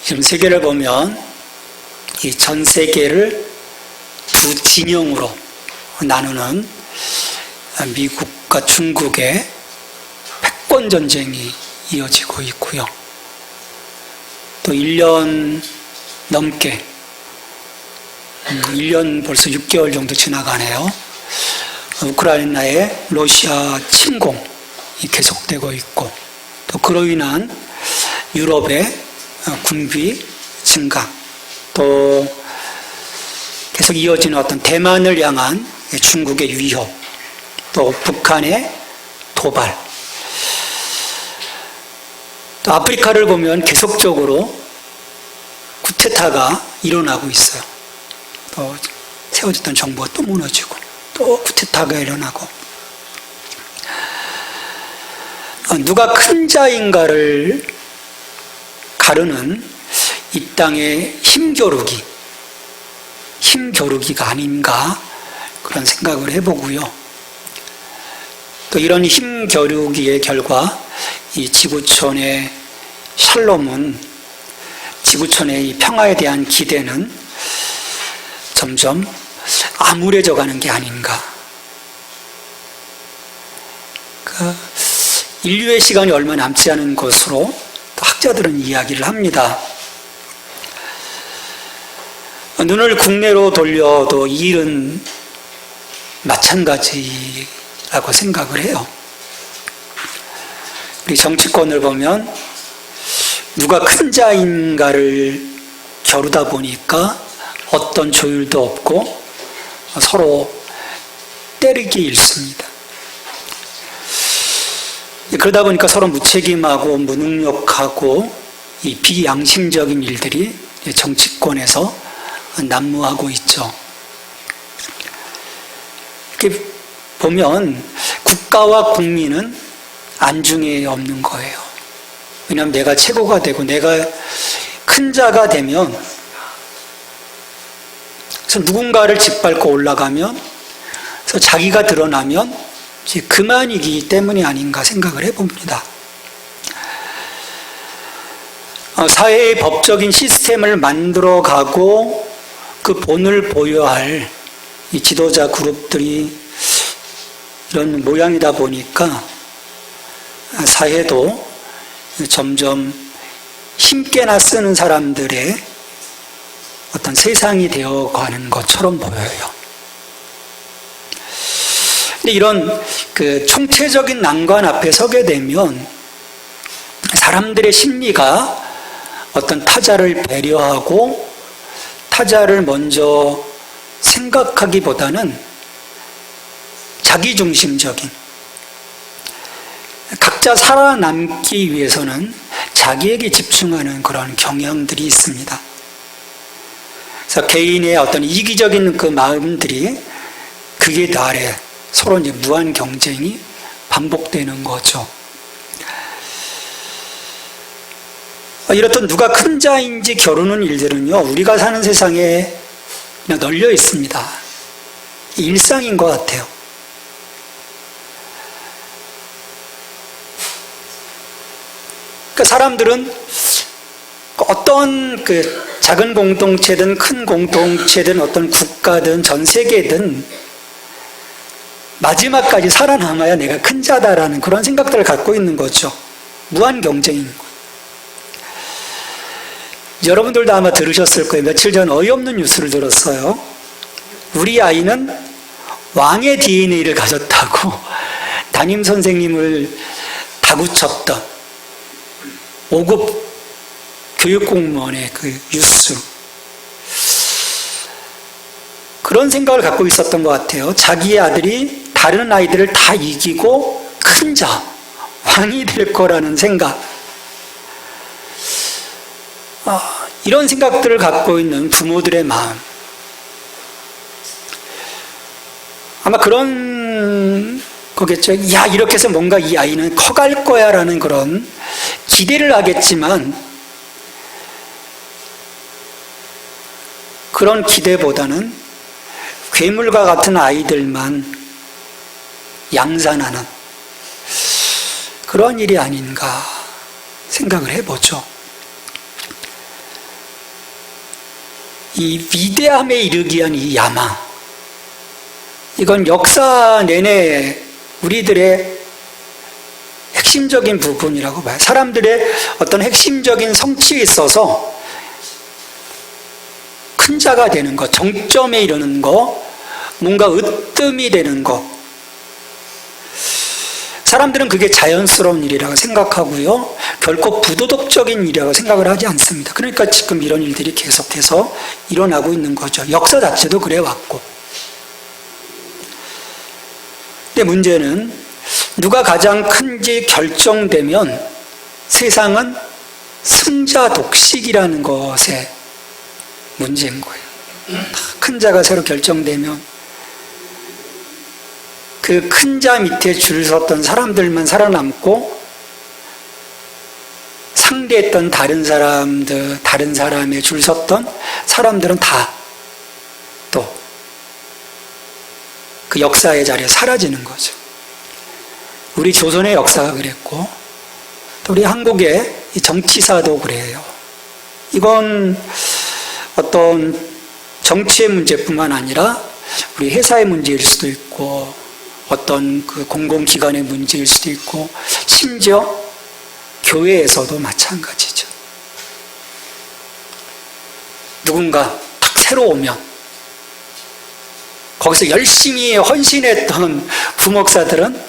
지금 세계를 보면 이 전 세계를 두 진영으로 나누는 미국과 중국의 패권 전쟁이 이어지고 있고요. 또 1년 넘게 1년 벌써 6개월 정도 지나가네요. 우크라이나의 러시아 침공이 계속되고 있고, 또 그로 인한 유럽의 군비 증가, 또 계속 이어지는 어떤 대만을 향한 중국의 위협, 또 북한의 도발, 또 아프리카를 보면 계속적으로 쿠데타가 일어나고 있어요. 또 세워졌던 정부가 또 무너지고, 또 쿠데타가 일어나고, 누가 큰 자인가를 가르는 이 땅의 힘겨루기가 아닌가, 그런 생각을 해보고요. 또 이런 힘겨루기의 결과 이 지구촌의 샬롬은, 지구촌의 이 평화에 대한 기대는 점점 암울해져 가는 게 아닌가. 인류의 시간이 얼마 남지 않은 것으로 학자들은 이야기를 합니다. 눈을 국내로 돌려도 이 일은 마찬가지라고 생각을 해요. 우리 정치권을 보면 누가 큰 자인가를 겨루다 보니까 어떤 조율도 없고 서로 때리기 일쑤입니다. 그러다 보니까 서로 무책임하고 무능력하고 이 비양심적인 일들이 정치권에서 난무하고 있죠. 이렇게 보면 국가와 국민은 안중에 없는 거예요. 왜냐하면 내가 최고가 되고 내가 큰 자가 되면, 그래서 누군가를 짓밟고 올라가면, 그래서 자기가 드러나면 이제 그만이기 때문이 아닌가 생각을 해봅니다. 사회의 법적인 시스템을 만들어가고 그 본을 보여할 이 지도자 그룹들이 이런 모양이다 보니까 사회도 점점 힘께나 쓰는 사람들의 어떤 세상이 되어가는 것처럼 보여요. 근데 이런 총체적인 난관 앞에 서게 되면 사람들의 심리가 어떤 타자를 배려하고 타자를 먼저 생각하기보다는 자기중심적인, 각자 살아남기 위해서는 자기에게 집중하는 그런 경향들이 있습니다. 그래서 개인의 어떤 이기적인 그 마음들이 극에 달해 서로 이제 무한 경쟁이 반복되는 거죠. 이렇듯 누가 큰 자인지 겨루는 일들은요, 우리가 사는 세상에 그냥 널려 있습니다. 일상인 것 같아요. 그러니까 사람들은 어떤 작은 공동체든 큰 공동체든 어떤 국가든 전 세계든 마지막까지 살아남아야 내가 큰 자다라는 그런 생각들을 갖고 있는 거죠. 무한 경쟁인 거예요. 여러분들도 아마 들으셨을 거예요. 며칠 전 어이없는 뉴스를 들었어요. 우리 아이는 왕의 DNA를 가졌다고 담임 선생님을 다구쳤던 5급 교육공무원의 그 뉴스. 그런 생각을 갖고 있었던 것 같아요. 자기의 아들이 다른 아이들을 다 이기고 큰 자, 왕이 될 거라는 생각. 이런 생각들을 갖고 있는 부모들의 마음. 아마 그런 거겠죠. 야, 이렇게 해서 뭔가 이 아이는 커갈 거야 라는 그런 기대를 하겠지만, 그런 기대보다는 괴물과 같은 아이들만 양산하는 그런 일이 아닌가 생각을 해보죠. 이 위대함에 이르기 위한 이 야망, 이건 역사 내내 우리들의 핵심적인 부분이라고 봐요. 사람들의 어떤 핵심적인 성취에 있어서 큰 자가 되는 것, 정점에 이르는 것, 뭔가 으뜸이 되는 것, 사람들은 그게 자연스러운 일이라고 생각하고요, 결코 부도덕적인 일이라고 생각을 하지 않습니다. 그러니까 지금 이런 일들이 계속해서 일어나고 있는 거죠. 역사 자체도 그래 왔고. 근데 문제는 누가 가장 큰지 결정되면 세상은 승자 독식이라는 것에 문제인 거예요. 큰 자가 새로 결정되면 그 큰 자 밑에 줄 섰던 사람들만 살아남고 상대했던 다른 사람들, 다른 사람에 줄 섰던 사람들은 다 또 그 역사의 자리에 사라지는 거죠. 우리 조선의 역사가 그랬고 또 우리 한국의 이 정치사도 그래요. 이건 어떤 정치의 문제뿐만 아니라 우리 회사의 문제일 수도 있고 어떤 그 공공기관의 문제일 수도 있고 심지어 교회에서도 마찬가지죠. 누군가 딱 새로 오면 거기서 열심히 헌신했던 부목사들은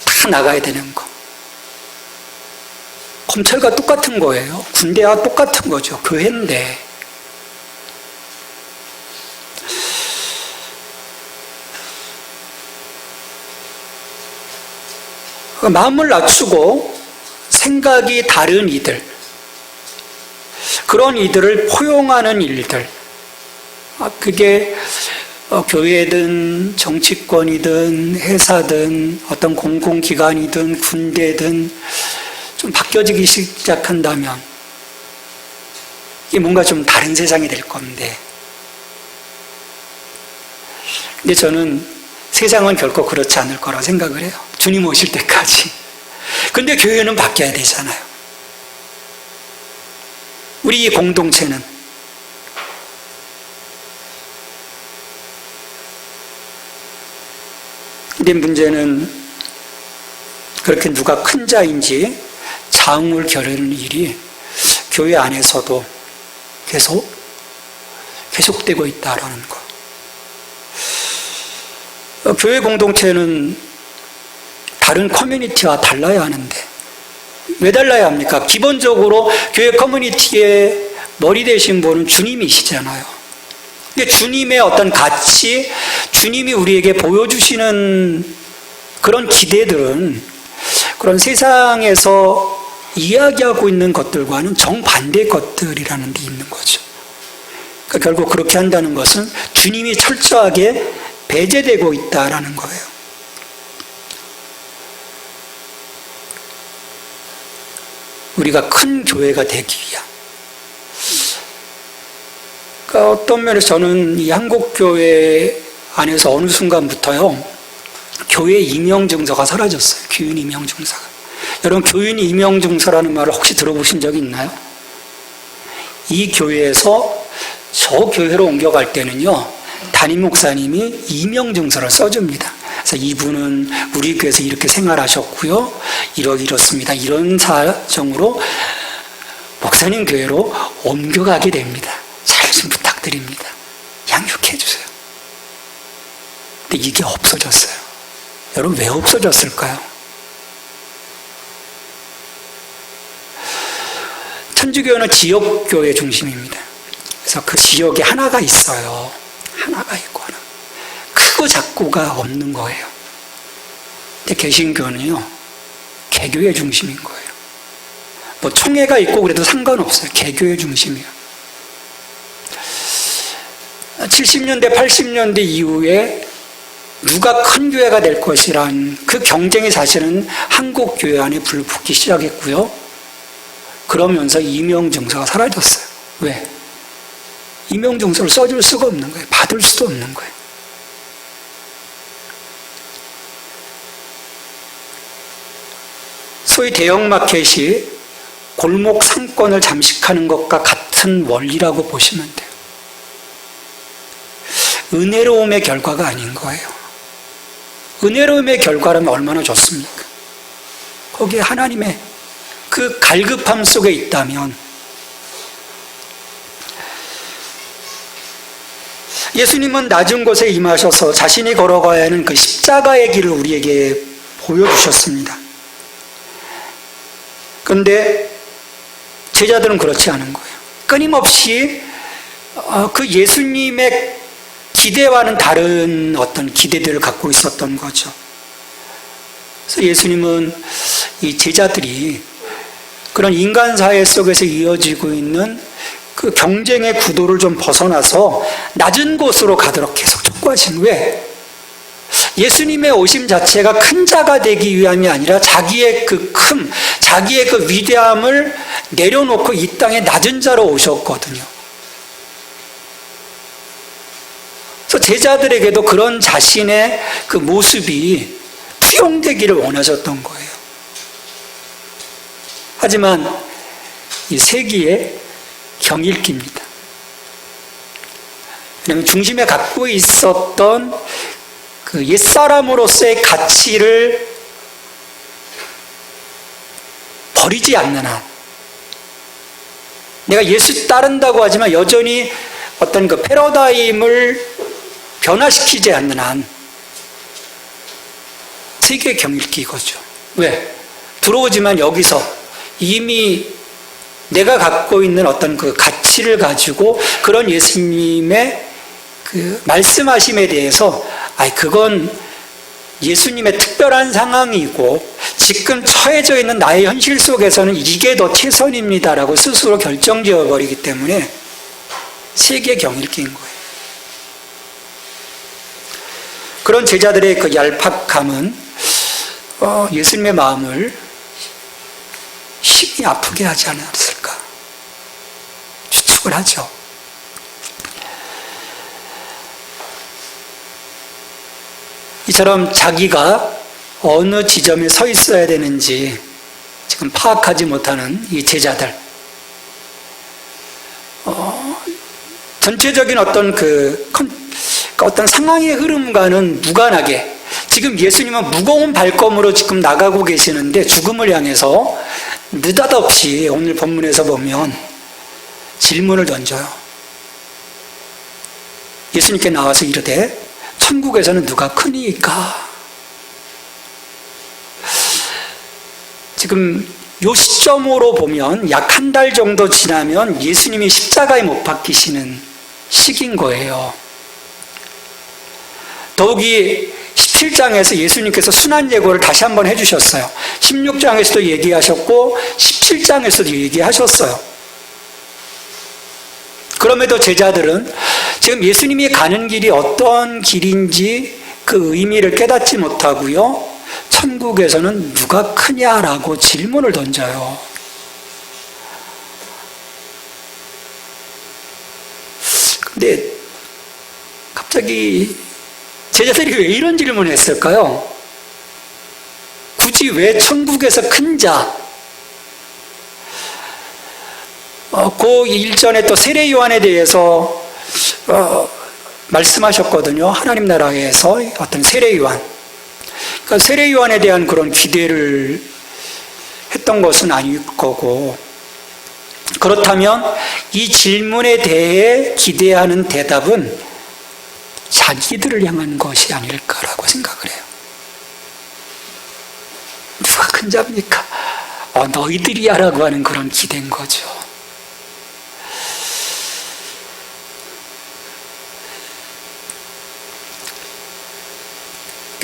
다 나가야 되는 거. 검찰과 똑같은 거예요. 군대와 똑같은 거죠. 교회인데. 마음을 낮추고 생각이 다른 이들, 그런 이들을 포용하는 일들, 그게 교회든 정치권이든 회사든 어떤 공공기관이든 군대든 좀 바뀌어지기 시작한다면 이게 뭔가 좀 다른 세상이 될 건데, 근데 저는 세상은 결코 그렇지 않을 거라 생각을 해요. 주님 오실 때까지. 근데 교회는 바뀌어야 되잖아요. 우리 이 공동체는 근데 문제는 그렇게 누가 큰 자인지 장을 겨루는 일이 교회 안에서도 계속되고 있다라는 거. 교회 공동체는 다른 커뮤니티와 달라야 하는데 왜 달라야 합니까? 기본적으로 교회 커뮤니티의 머리 되신 분은 주님이시잖아요. 근데 주님의 어떤 가치, 주님이 우리에게 보여주시는 그런 기대들은 그런 세상에서 이야기하고 있는 것들과는 정반대의 것들이라는 게 있는 거죠. 그러니까 결국 그렇게 한다는 것은 주님이 철저하게 배제되고 있다라는 거예요. 우리가 큰 교회가 되기 위한. 그러니까 어떤 면에서 저는 이 한국교회 안에서 어느 순간부터요, 교회 임명증서가 사라졌어요. 교인 임명증서가. 여러분, 교인 임명증서라는 말을 혹시 들어보신 적이 있나요? 이 교회에서 저 교회로 옮겨갈 때는요, 담임 목사님이 임명증서를 써줍니다. 그래서 이분은 우리 교회에서 이렇게 생활하셨고요, 이렇습니다. 이런 사정으로 목사님 교회로 옮겨가게 됩니다. 잘 좀 부탁드립니다. 양육해 주세요. 근데 이게 없어졌어요. 여러분, 왜 없어졌을까요? 천주교는 지역교회 중심입니다. 그래서 그 지역에 하나가 있어요. 하나가 있거나 크고 작고가 없는 거예요. 근데 개신교는요, 개교의 중심인 거예요. 뭐 총회가 있고 그래도 상관없어요. 개교의 중심이에요. 70년대, 80년대 이후에 누가 큰 교회가 될 것이란 그 경쟁이 사실은 한국 교회 안에 불붙기 시작했고요. 그러면서 임명증서가 사라졌어요. 왜? 임명증서를 써줄 수가 없는 거예요. 받을 수도 없는 거예요. 소위 대형마켓이 골목 상권을 잠식하는 것과 같은 원리라고 보시면 돼요. 은혜로움의 결과가 아닌 거예요. 은혜로움의 결과라면 얼마나 좋습니까? 거기에 하나님의 그 갈급함 속에 있다면, 예수님은 낮은 곳에 임하셔서 자신이 걸어가야 하는 그 십자가의 길을 우리에게 보여주셨습니다. 그런데 제자들은 그렇지 않은 거예요. 끊임없이 그 예수님의 기대와는 다른 어떤 기대들을 갖고 있었던 거죠. 그래서 예수님은 이 제자들이 그런 인간사회 속에서 이어지고 있는 그 경쟁의 구도를 좀 벗어나서 낮은 곳으로 가도록 계속 촉구하신, 왜? 예수님의 오심 자체가 큰 자가 되기 위함이 아니라 자기의 그 큼, 자기의 그 위대함을 내려놓고 이 땅에 낮은 자로 오셨거든요. 그래서 제자들에게도 그런 자신의 그 모습이 투영되기를 원하셨던 거예요. 하지만 이 세기의 경읽기입니다. 왜냐하면 중심에 갖고 있었던 그 옛사람으로서의 가치를 버리지 않는 한, 내가 예수 따른다고 하지만 여전히 어떤 그 패러다임을 변화시키지 않는 한 세계 경읽기 이거죠. 왜? 들어오지만 여기서 이미 내가 갖고 있는 어떤 그 가치를 가지고 그런 예수님의 그 말씀하심에 대해서 그건 예수님의 특별한 상황이고 지금 처해져 있는 나의 현실 속에서는 이게 더 최선입니다라고 스스로 결정지어 버리기 때문에 세계 경읽기인 거예요. 그런 제자들의 그 얄팍함은 예수님의 마음을 심히 아프게 하지 않았을까 추측을 하죠. 이처럼 자기가 어느 지점에 서 있어야 되는지 지금 파악하지 못하는 이 제자들, 전체적인 어떤 어떤 상황의 흐름과는 무관하게 지금 예수님은 무거운 발걸음으로 지금 나가고 계시는데 죽음을 향해서 느닷없이 오늘 본문에서 보면 질문을 던져요. 예수님께 나와서 이르되 천국에서는 누가 크니까? 지금 요 시점으로 보면 약 한 달 정도 지나면 예수님이 십자가에 못 박히시는 시기인 거예요. 더욱이 17장에서 예수님께서 순환예고를 다시 한번 해주셨어요. 16장에서도 얘기하셨고 17장에서도 얘기하셨어요. 그럼에도 제자들은 지금 예수님이 가는 길이 어떤 길인지 그 의미를 깨닫지 못하고요, 천국에서는 누가 크냐라고 질문을 던져요. 근데 갑자기 제자들이 왜 이런 질문을 했을까요? 굳이 왜 천국에서 큰 자? 그 일전에 또 세례 요한에 대해서 말씀하셨거든요. 하나님 나라에서 어떤 세례 요한. 그러니까 세례 요한에 대한 그런 기대를 했던 것은 아닐 거고, 그렇다면 이 질문에 대해 기대하는 대답은 자기들을 향한 것이 아닐까라고 생각을 해요. 누가 큰 자입니까? 너희들이야 라고 하는 그런 기대인 거죠.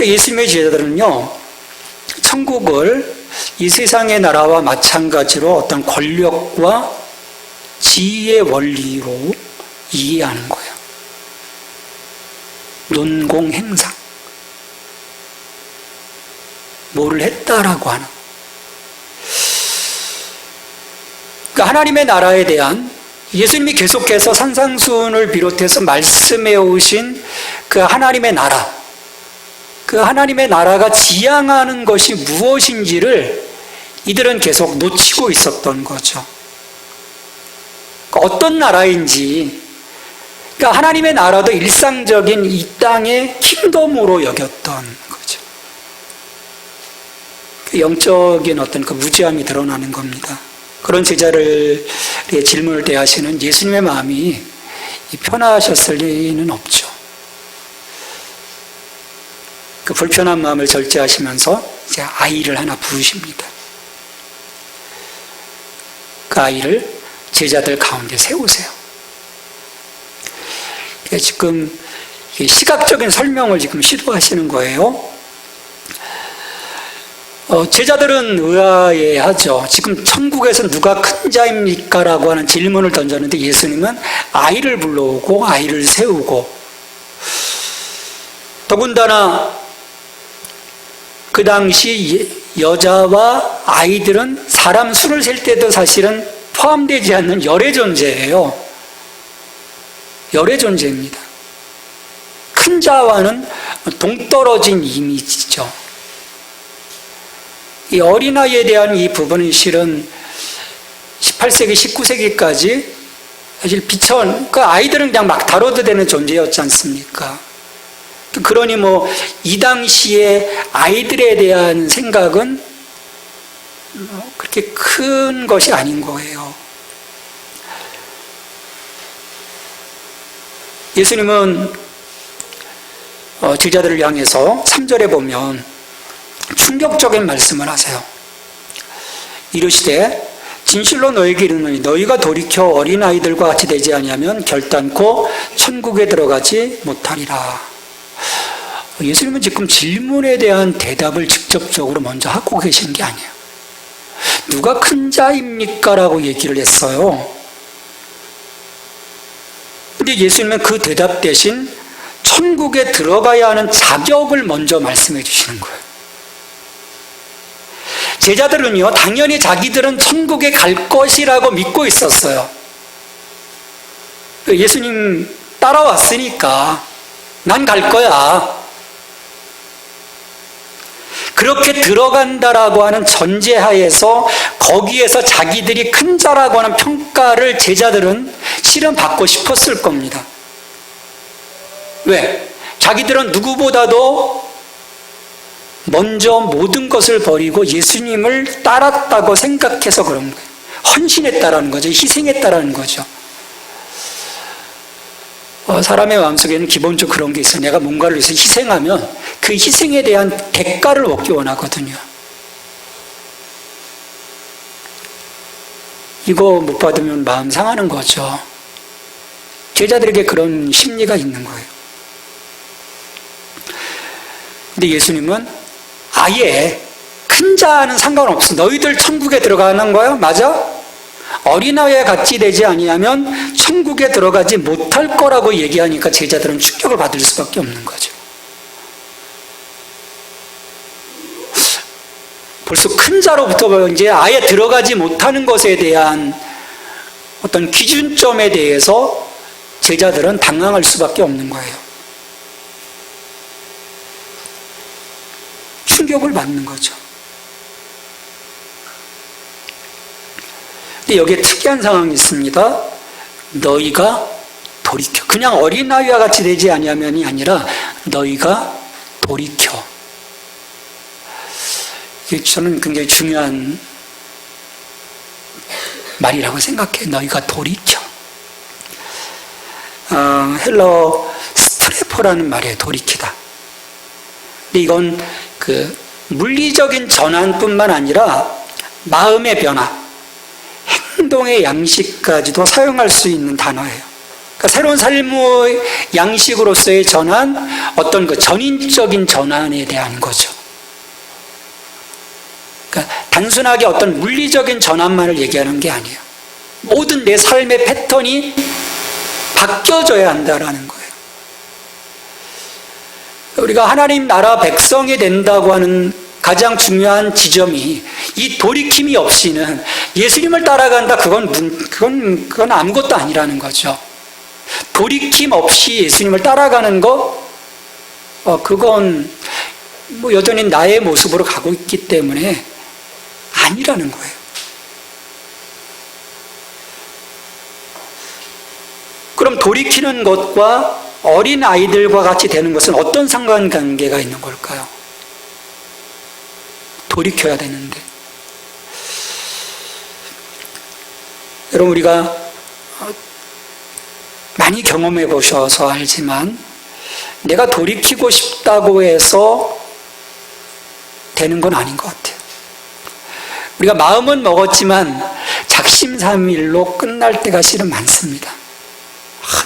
예수님의 제자들은요, 천국을 이 세상의 나라와 마찬가지로 어떤 권력과 지위의 원리로 이해하는 거예요. 논공행상. 뭐를 했다라고 하는. 그러니까 하나님의 나라에 대한, 예수님이 계속해서 산상수훈을 비롯해서 말씀해 오신 그 하나님의 나라, 그 하나님의 나라가 지향하는 것이 무엇인지를 이들은 계속 놓치고 있었던 거죠. 어떤 나라인지, 그러니까 하나님의 나라도 일상적인 이 땅의 킹덤으로 여겼던 거죠. 영적인 어떤 그 무지함이 드러나는 겁니다. 그런 제자들의 질문을 대하시는 예수님의 마음이 편하셨을 리는 없죠. 그 불편한 마음을 절제하시면서 이제 아이를 하나 부르십니다. 그 아이를 제자들 가운데 세우세요. 지금 시각적인 설명을 지금 시도하시는 거예요. 제자들은 의아해하죠. 지금 천국에서 누가 큰 자입니까? 라고 하는 질문을 던졌는데 예수님은 아이를 불러오고 아이를 세우고, 더군다나 그 당시 여자와 아이들은 사람 수를 셀 때도 사실은 포함되지 않는 열의 존재예요. 열의 존재입니다. 큰 자와는 동떨어진 이미지죠. 이 어린아이에 대한 이 부분은 실은 18세기, 19세기까지 사실 그 아이들은 그냥 막 다뤄도 되는 존재였지 않습니까? 그러니 이 당시에 아이들에 대한 생각은 그렇게 큰 것이 아닌 거예요. 예수님은 제자들을 향해서 3절에 보면 충격적인 말씀을 하세요. 이르시되 진실로 너희에게 이르노니 너희가 돌이켜 어린아이들과 같이 되지 아니하면 결단코 천국에 들어가지 못하리라. 예수님은 지금 질문에 대한 대답을 직접적으로 먼저 하고 계신 게 아니에요. 누가 큰 자입니까? 라고 얘기를 했어요. 근데 예수님은 그 대답 대신 천국에 들어가야 하는 자격을 먼저 말씀해 주시는 거예요. 제자들은요, 당연히 자기들은 천국에 갈 것이라고 믿고 있었어요. 예수님 따라왔으니까 난 갈 거야. 그렇게 들어간다라고 하는 전제하에서 거기에서 자기들이 큰 자라고 하는 평가를 제자들은 실은 받고 싶었을 겁니다. 왜? 자기들은 누구보다도 먼저 모든 것을 버리고 예수님을 따랐다고 생각해서 그런 거예요. 헌신했다라는 거죠. 희생했다라는 거죠. 사람의 마음속에는 기본적으로 그런 게 있어요. 내가 뭔가를 위해서 희생하면 그 희생에 대한 대가를 얻기 원하거든요. 이거 못 받으면 마음 상하는 거죠. 제자들에게 그런 심리가 있는 거예요. 근데 예수님은 아예 큰 자는 상관없어. 너희들 천국에 들어가는 거야? 맞아? 어린아이와 같이 되지 아니하면 천국에 들어가지 못할 거라고 얘기하니까 제자들은 충격을 받을 수밖에 없는 거죠. 벌써 큰 자로부터 이제 아예 들어가지 못하는 것에 대한 어떤 기준점에 대해서 제자들은 당황할 수밖에 없는 거예요. 충격을 받는 거죠. 근데 여기에 특이한 상황이 있습니다. 너희가 돌이켜. 그냥 어린아이와 같이 되지 아니하면이 아니라 너희가 돌이켜. 이게 저는 굉장히 중요한 말이라고 생각해요. 너희가 돌이켜. 헬러 스트레포라는 말이에요. 돌이키다. 근데 이건 그 물리적인 전환뿐만 아니라 마음의 변화, 행동의 양식까지도 사용할 수 있는 단어예요. 그러니까 새로운 삶의 양식으로서의 전환, 어떤 그 전인적인 전환에 대한 거죠. 그러니까 단순하게 어떤 물리적인 전환만을 얘기하는 게 아니에요. 모든 내 삶의 패턴이 바뀌어져야 한다라는 거예요. 우리가 하나님 나라 백성이 된다고 하는 가장 중요한 지점이 이 돌이킴이 없이는 예수님을 따라간다. 그건 아무것도 아니라는 거죠. 돌이킴 없이 예수님을 따라가는 거, 그건 여전히 나의 모습으로 가고 있기 때문에 아니라는 거예요. 그럼 돌이키는 것과 어린 아이들과 같이 되는 것은 어떤 상관관계가 있는 걸까요? 돌이켜야 되는데. 여러분, 우리가 많이 경험해 보셔서 알지만 내가 돌이키고 싶다고 해서 되는 건 아닌 것 같아요. 우리가 마음은 먹었지만 작심삼일로 끝날 때가 실은 많습니다.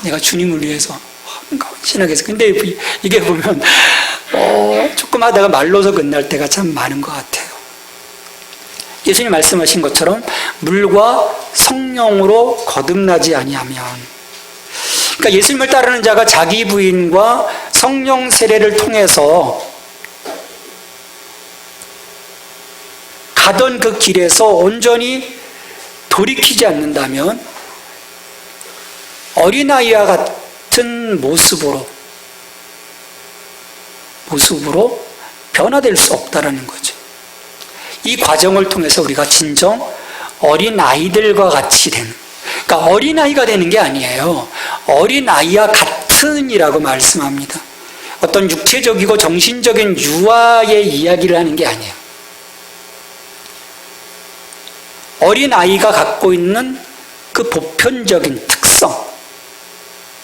내가 주님을 위해서 헌신하게 해서. 근데 이게 보면 조금 하다가 말로서 끝날 때가 참 많은 것 같아요. 예수님 말씀하신 것처럼 물과 성령으로 거듭나지 아니하면, 그러니까 예수님을 따르는 자가 자기 부인과 성령 세례를 통해서 가던 그 길에서 온전히 돌이키지 않는다면 어린아이와 같은 모습으로 변화될 수 없다라는 거죠. 이 과정을 통해서 우리가 진정 어린아이들과 같이 되는, 그러니까 어린아이가 되는 게 아니에요. 어린아이와 같은이라고 말씀합니다. 어떤 육체적이고 정신적인 유아의 이야기를 하는 게 아니에요. 어린아이가 갖고 있는 그 보편적인 특성,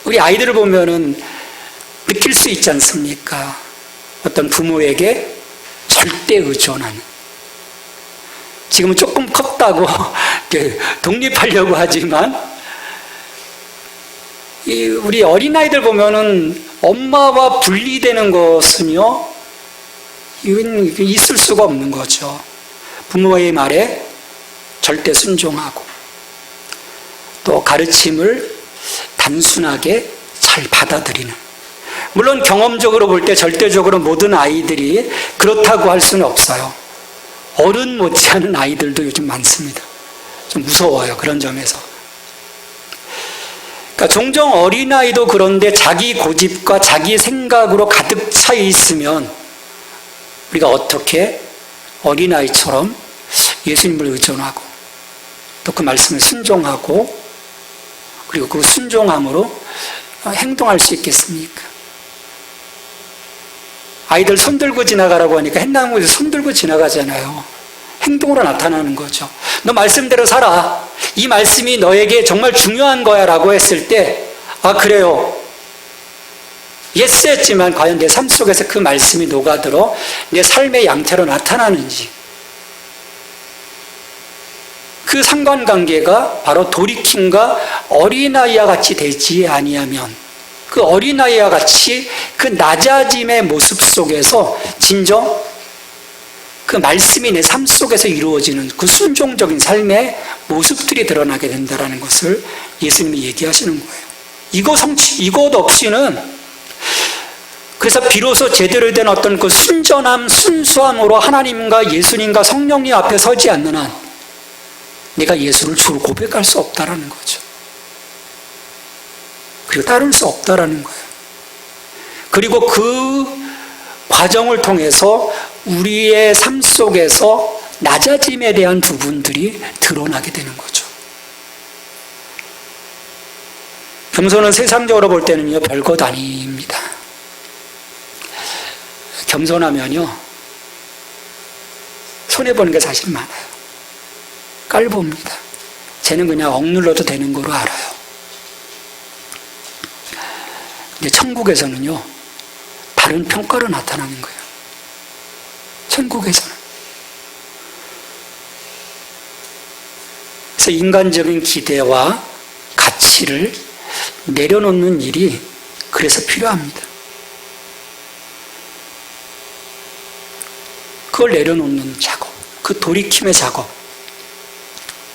우리 아이들을 보면은 느낄 수 있지 않습니까? 어떤 부모에게 절대 의존하는, 지금은 조금 컸다고 독립하려고 하지만, 우리 어린아이들 보면은 엄마와 분리되는 것은요, 이건 있을 수가 없는 거죠. 부모의 말에 절대 순종하고, 또 가르침을 단순하게 잘 받아들이는. 물론 경험적으로 볼 때 절대적으로 모든 아이들이 그렇다고 할 수는 없어요. 어른 못지않은 아이들도 요즘 많습니다. 좀 무서워요, 그런 점에서. 그러니까 종종 어린아이도 그런데 자기 고집과 자기 생각으로 가득 차 있으면 우리가 어떻게 어린아이처럼 예수님을 의존하고 또 그 말씀을 순종하고 그리고 그 순종함으로 행동할 수 있겠습니까? 아이들 손들고 지나가라고 하니까 횡단보도에 손들고 지나가잖아요. 행동으로 나타나는 거죠. 너 말씀대로 살아. 이 말씀이 너에게 정말 중요한 거야 라고 했을 때, 아 그래요, 예스 했지만 과연 내 삶 속에서 그 말씀이 녹아들어 내 삶의 양태로 나타나는지, 그 상관관계가 바로 돌이킴과 어린아이와 같이 되지 아니하면, 그 어린아이와 같이 그 낮아짐의 모습 속에서 진정 그 말씀이 내 삶 속에서 이루어지는 그 순종적인 삶의 모습들이 드러나게 된다는 것을 예수님이 얘기하시는 거예요. 이것 없이는, 그래서 비로소 제대로 된 어떤 그 순전함, 순수함으로 하나님과 예수님과 성령님 앞에 서지 않는 한 내가 예수를 주로 고백할 수 없다라는 거죠. 그리고 따를 수 없다라는 거예요. 그리고 그 과정을 통해서 우리의 삶 속에서 낮아짐에 대한 부분들이 드러나게 되는 거죠. 겸손은 세상적으로 볼 때는요, 별것 아닙니다. 겸손하면요, 손해보는 게 사실 많아요. 깔봅니다. 쟤는 그냥 억눌러도 되는 거로 알아요. 근데 천국에서는요, 다른 평가로 나타나는 거예요. 천국에서는. 그래서 인간적인 기대와 가치를 내려놓는 일이 그래서 필요합니다. 그걸 내려놓는 작업, 그 돌이킴의 작업,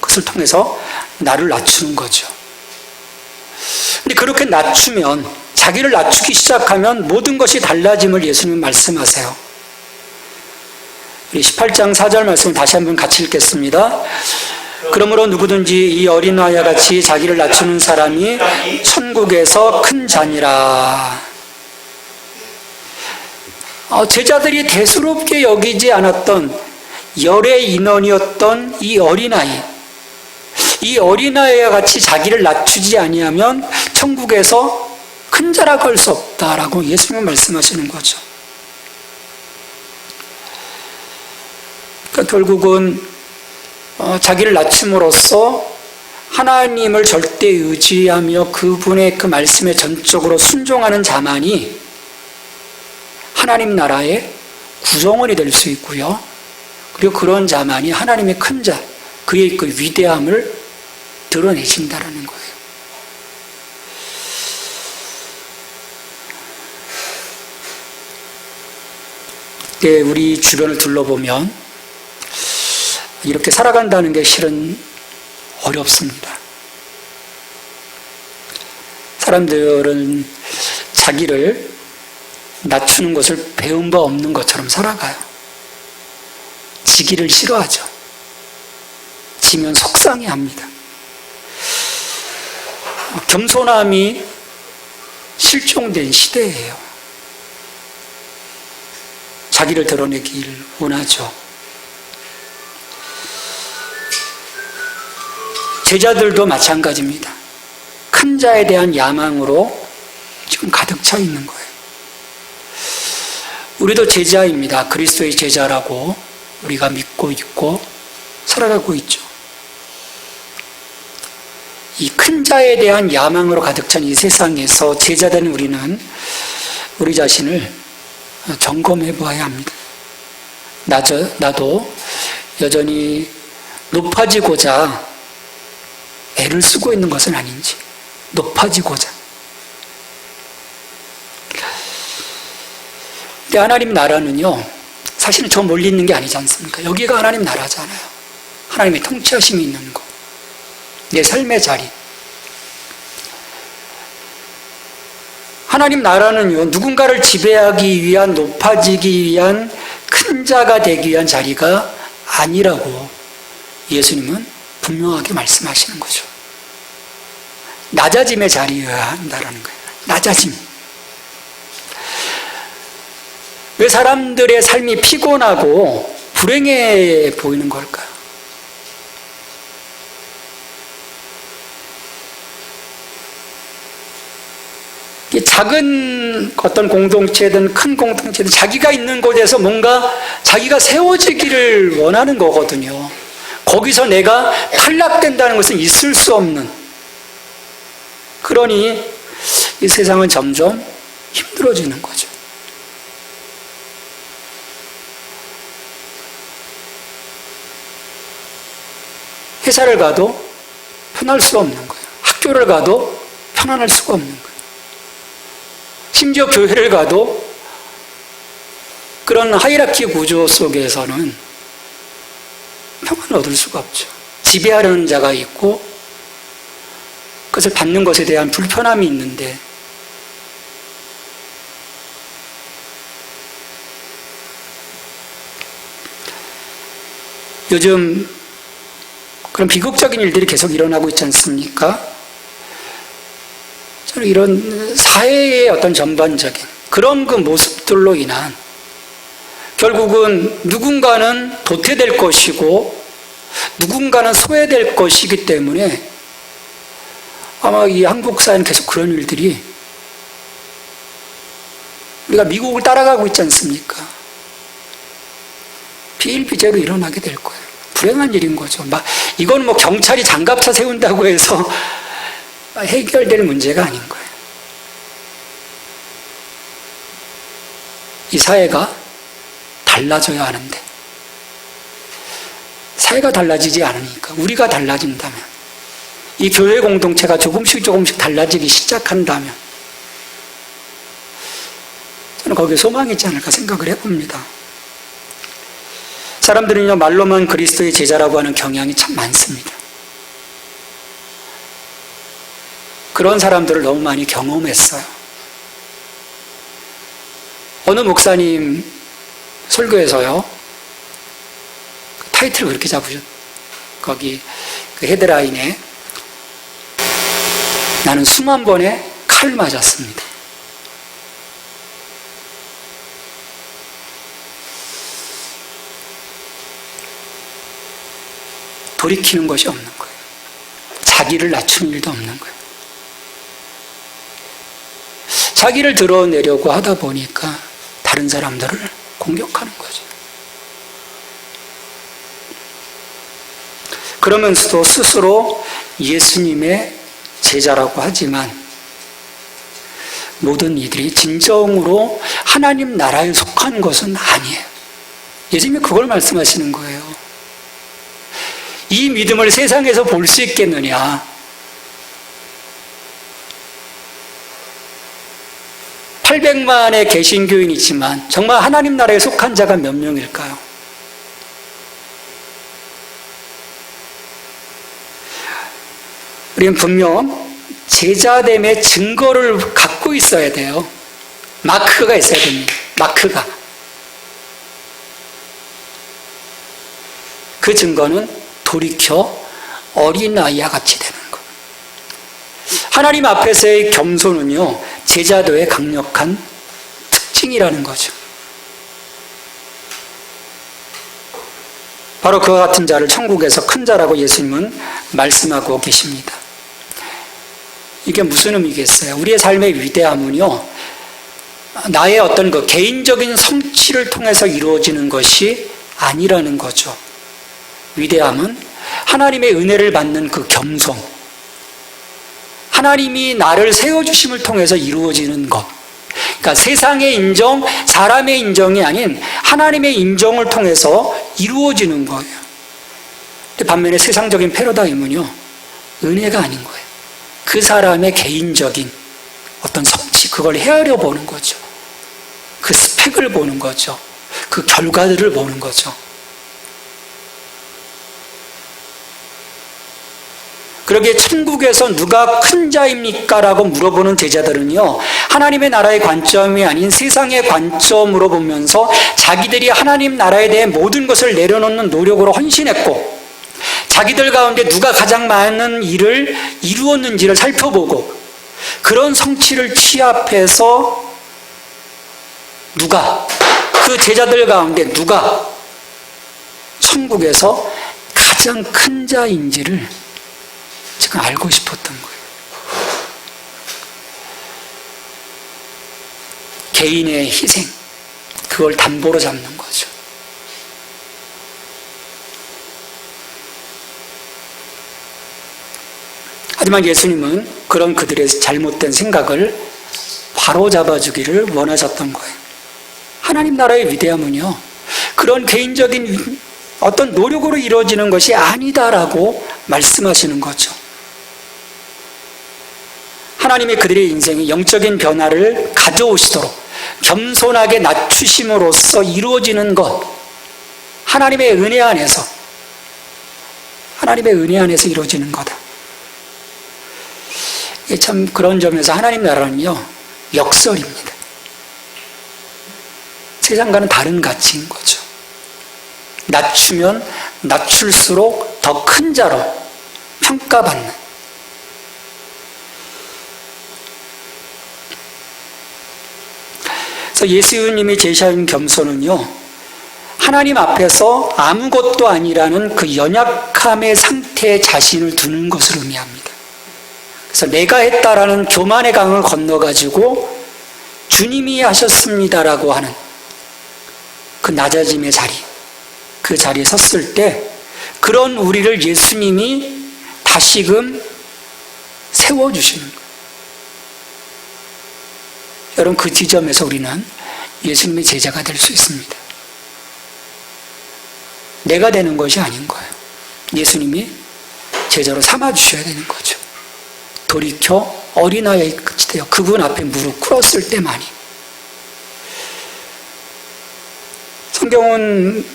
그것을 통해서 나를 낮추는 거죠. 근데 그렇게 낮추면, 자기를 낮추기 시작하면 모든 것이 달라짐을 예수님은 말씀하세요. 우리 18장 4절 말씀을 다시 한번 같이 읽겠습니다. 그러므로 누구든지 이 어린아이와 같이 자기를 낮추는 사람이 천국에서 큰 자니라. 제자들이 대수롭게 여기지 않았던 열의 인원이었던 이 어린아이와 같이 자기를 낮추지 아니하면 천국에서 큰 자라고 할 수 없다라고 예수님은 말씀하시는 거죠. 그러니까 결국은 자기를 낮춤으로써 하나님을 절대 의지하며 그분의 그 말씀에 전적으로 순종하는 자만이 하나님 나라의 구성원이 될 수 있고요. 그리고 그런 자만이 하나님의 큰 자, 그의 그 위대함을 드러내신다라는 거예요. 네, 우리 주변을 둘러보면 이렇게 살아간다는 게 실은 어렵습니다. 사람들은 자기를 낮추는 것을 배운 바 없는 것처럼 살아가요. 지기를 싫어하죠. 지면 속상해합니다. 겸손함이 실종된 시대예요. 자기를 드러내길 원하죠. 제자들도 마찬가지입니다. 큰 자에 대한 야망으로 지금 가득 차 있는 거예요. 우리도 제자입니다. 그리스도의 제자라고 우리가 믿고 있고 살아가고 있죠. 이 큰 자에 대한 야망으로 가득 찬 이 세상에서 제자된 우리는 우리 자신을 점검해 보아야 합니다. 나도 여전히 높아지고자 애를 쓰고 있는 것은 아닌지, 높아지고자. 근데 하나님 나라는요, 사실은 저 멀리 있는 게 아니지 않습니까? 여기가 하나님 나라잖아요. 하나님의 통치하심이 있는 곳. 내 삶의 자리. 하나님 나라는요, 누군가를 지배하기 위한, 높아지기 위한, 큰 자가 되기 위한 자리가 아니라고 예수님은 분명하게 말씀하시는 거죠. 낮아짐의 자리여야 한다는 거예요. 낮아짐. 왜 사람들의 삶이 피곤하고 불행해 보이는 걸까요? 작은 어떤 공동체든 큰 공동체든 자기가 있는 곳에서 뭔가 자기가 세워지기를 원하는 거거든요. 거기서 내가 탈락된다는 것은 있을 수 없는. 그러니 이 세상은 점점 힘들어지는 거죠. 회사를 가도 편할 수 없는 거예요. 학교를 가도 편안할 수가 없는 거예요. 심지어 교회를 가도 그런 하이라키 구조 속에서는 평안을 얻을 수가 없죠. 지배하려는 자가 있고 그것을 받는 것에 대한 불편함이 있는데 요즘 그런 비극적인 일들이 계속 일어나고 있지 않습니까? 저는 이런 사회의 어떤 전반적인 그런 그 모습들로 인한 결국은 누군가는 도태될 것이고 누군가는 소외될 것이기 때문에 아마 이 한국 사회는 계속 그런 일들이 우리가 미국을 따라가고 있지 않습니까? 비일비재로 일어나게 될 거예요. 불행한 일인 거죠. 이건 경찰이 장갑차 세운다고 해서 해결될 문제가 아닌 거예요. 이 사회가 달라져야 하는데 사회가 달라지지 않으니까 우리가 달라진다면 이 교회 공동체가 조금씩 달라지기 시작한다면 저는 거기에 소망이 있지 않을까 생각을 해봅니다. 사람들은요 말로만 그리스도의 제자라고 하는 경향이 참 많습니다. 그런 사람들을 너무 많이 경험했어요. 어느 목사님 설교에서요 타이틀을 그렇게 잡으셨. 거기 그 헤드라인에 나는 수만 번의 칼 맞았습니다. 돌이키는 것이 없는 거예요. 자기를 낮추는 일도 없는 거예요. 자기를 드러내려고 하다 보니까 다른 사람들을 공격하는 거죠. 그러면서도 스스로 예수님의 제자라고 하지만 모든 이들이 진정으로 하나님 나라에 속한 것은 아니에요. 예수님이 그걸 말씀하시는 거예요. 이 믿음을 세상에서 볼 수 있겠느냐? 800만의 개신교인이 있지만 정말 하나님 나라에 속한 자가 몇 명일까요? 우리는 분명 제자됨의 증거를 갖고 있어야 돼요. 마크가 있어야 됩니다. 마크가. 그 증거는 돌이켜 어린아이와 같이 되는 것. 하나님 앞에서의 겸손은요, 제자도의 강력한 특징이라는 거죠. 바로 그와 같은 자를 천국에서 큰 자라고 예수님은 말씀하고 계십니다. 이게 무슨 의미겠어요? 우리의 삶의 위대함은요, 나의 어떤 그 개인적인 성취를 통해서 이루어지는 것이 아니라는 거죠. 위대함은 하나님의 은혜를 받는 그 겸손, 하나님이 나를 세워주심을 통해서 이루어지는 것. 그러니까 세상의 인정, 사람의 인정이 아닌 하나님의 인정을 통해서 이루어지는 거예요. 근데 반면에 세상적인 패러다임은요, 은혜가 아닌 거예요. 그 사람의 개인적인 어떤 성취, 그걸 헤아려 보는 거죠. 그 스펙을 보는 거죠. 그 결과들을 보는 거죠. 그러기에 천국에서 누가 큰 자입니까? 라고 물어보는 제자들은요, 하나님의 나라의 관점이 아닌 세상의 관점으로 보면서 자기들이 하나님 나라에 대해 모든 것을 내려놓는 노력으로 헌신했고, 자기들 가운데 누가 가장 많은 일을 이루었는지를 살펴보고, 그런 성취를 취합해서 누가, 그 제자들 가운데 누가 천국에서 가장 큰 자인지를 지금 알고 싶었던 거예요. 개인의 희생, 그걸 담보로 잡는 거죠. 하지만 예수님은 그런 그들의 잘못된 생각을 바로잡아주기를 원하셨던 거예요. 하나님 나라의 위대함은요, 그런 개인적인 어떤 노력으로 이루어지는 것이 아니다라고 말씀하시는 거죠. 하나님이 그들의 인생에 영적인 변화를 가져오시도록 겸손하게 낮추심으로써 이루어지는 것, 하나님의 은혜 안에서 이루어지는 거다. 참 그런 점에서 하나님 나라는요, 역설입니다. 세상과는 다른 가치인 거죠. 낮추면 낮출수록 더 큰 자로 평가받는. 그래서 예수님이 제시하는 겸손은요, 하나님 앞에서 아무것도 아니라는 그 연약함의 상태에 자신을 두는 것을 의미합니다. 그래서 내가 했다라는 교만의 강을 건너가지고 주님이 하셨습니다라고 하는 그 낮아짐의 자리, 그 자리에 섰을 때 그런 우리를 예수님이 다시금 세워주시는 거예요. 여러분, 그 지점에서 우리는 예수님의 제자가 될 수 있습니다. 내가 되는 것이 아닌 거예요. 예수님이 제자로 삼아주셔야 되는 거죠. 돌이켜 어린아이의 끝이 되어 그분 앞에 무릎 꿇었을 때만이. 성경은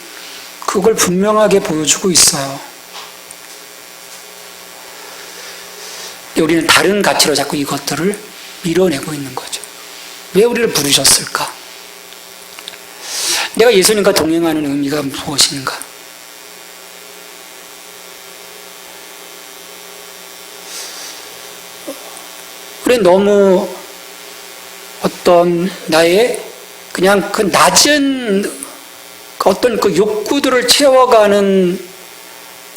그걸 분명하게 보여주고 있어요. 우리는 다른 가치로 자꾸 이것들을 밀어내고 있는 거죠. 왜 우리를 부르셨을까? 내가 예수님과 동행하는 의미가 무엇인가? 우리는 너무 어떤 나의 그냥 그 낮은 어떤 그 욕구들을 채워가는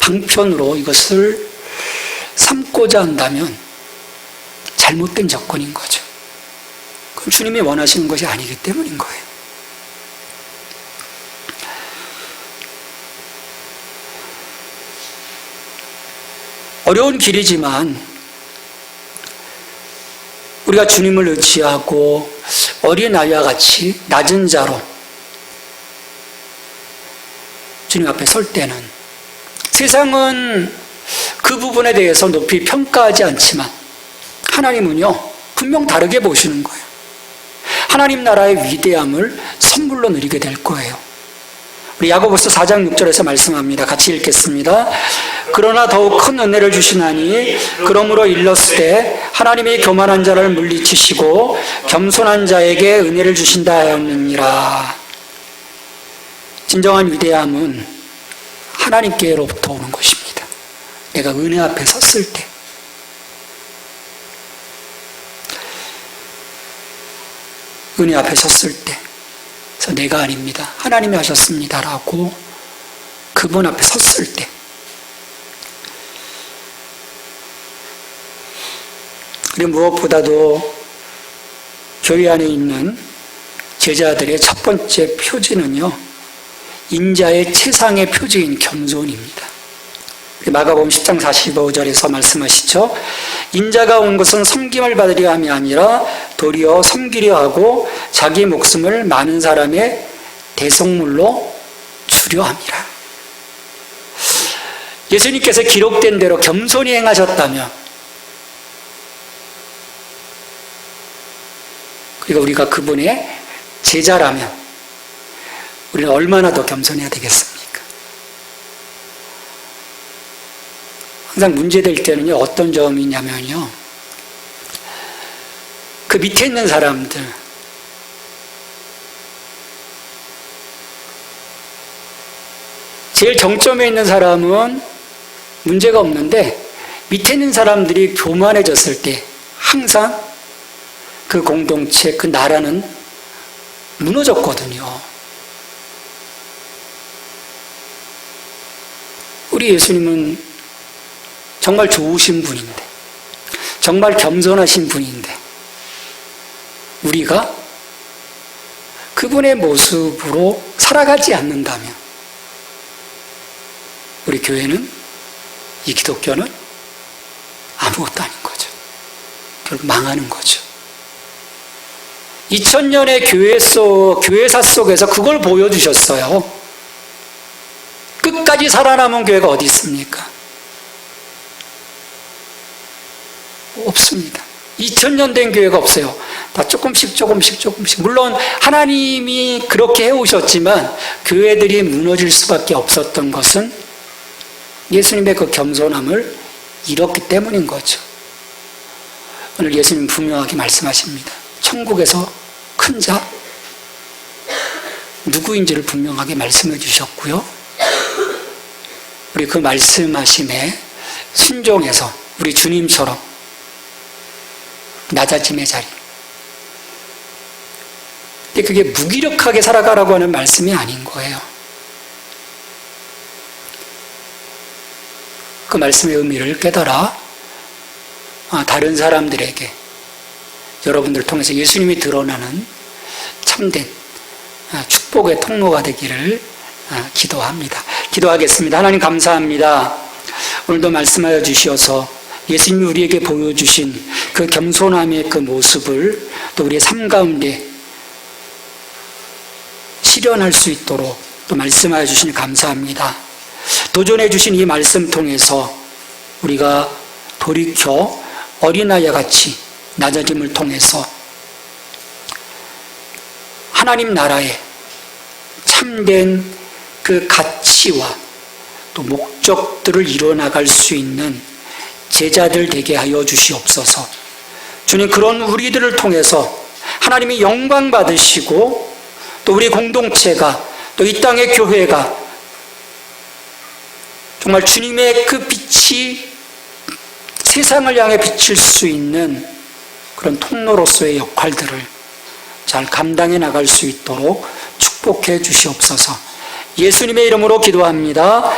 방편으로 이것을 삼고자 한다면 잘못된 접근인 거죠. 그럼 주님이 원하시는 것이 아니기 때문인 거예요. 어려운 길이지만 우리가 주님을 의지하고 어린아이와 같이 낮은 자로 주님 앞에 설 때는 세상은 그 부분에 대해서 높이 평가하지 않지만 하나님은요 분명 다르게 보시는 거예요. 하나님 나라의 위대함을 선물로 누리게 될 거예요. 우리 야고보서 4장 6절에서 말씀합니다. 같이 읽겠습니다. 그러나 더욱 큰 은혜를 주시나니 그러므로 일렀으되 하나님이 교만한 자를 물리치시고 겸손한 자에게 은혜를 주신다 하였느니라. 진정한 위대함은 하나님께로부터 오는 것입니다. 내가 은혜 앞에 섰을 때 은혜 앞에 섰을 때 그래서 내가 아닙니다. 하나님이 하셨습니다라고 그분 앞에 섰을 때 그리고 무엇보다도 교회 안에 있는 제자들의 첫 번째 표지는요 인자의 최상의 표지인 겸손입니다. 마가복음 10장 45절에서 말씀하시죠. 인자가 온 것은 섬김을 받으려 함이 아니라 도리어 섬기려 하고 자기 목숨을 많은 사람의 대속물로 주려 함이라. 예수님께서 기록된 대로 겸손히 행하셨다면 그리고 우리가 그분의 제자라면 우리는 얼마나 더 겸손해야 되겠습니까? 항상 문제될 때는요, 어떤 점이냐면요, 그 밑에 있는 사람들, 제일 정점에 있는 사람은 문제가 없는데, 밑에 있는 사람들이 교만해졌을 때, 항상 그 공동체, 그 나라는 무너졌거든요. 우리 예수님은 정말 좋으신 분인데, 정말 겸손하신 분인데, 우리가 그분의 모습으로 살아가지 않는다면, 우리 교회는, 이 기독교는 아무것도 아닌 거죠. 결국 망하는 거죠. 2000년의 교회사 속에서 그걸 보여주셨어요. 끝까지 살아남은 교회가 어디 있습니까? 없습니다. 2000년 된 교회가 없어요. 다 조금씩. 물론 하나님이 그렇게 해오셨지만 교회들이 무너질 수밖에 없었던 것은 예수님의 그 겸손함을 잃었기 때문인 거죠. 오늘 예수님 분명하게 말씀하십니다. 천국에서 큰 자 누구인지를 분명하게 말씀해 주셨고요. 우리 그 말씀하심에 순종해서 우리 주님처럼 낮아짐의 자리. 근데 그게 무기력하게 살아가라고 하는 말씀이 아닌 거예요. 그 말씀의 의미를 깨달아 다른 사람들에게 여러분들을 통해서 예수님이 드러나는 참된 축복의 통로가 되기를 기도합니다. 기도하겠습니다. 하나님 감사합니다. 오늘도 말씀하여 주시어서 예수님이 우리에게 보여주신 그 겸손함의 그 모습을 또 우리의 삶 가운데 실현할 수 있도록 또 말씀하여 주시니 감사합니다. 도전해 주신 이 말씀 통해서 우리가 돌이켜 어린아이와 같이 낮아짐을 통해서 하나님 나라의 참된 그 가치와 또 목적들을 이뤄나갈 수 있는 제자들 되게 하여 주시옵소서. 주님, 그런 우리들을 통해서 하나님이 영광 받으시고 또 우리 공동체가 또 이 땅의 교회가 정말 주님의 그 빛이 세상을 향해 비칠 수 있는 그런 통로로서의 역할들을 잘 감당해 나갈 수 있도록 축복해 주시옵소서. 예수님의 이름으로 기도합니다.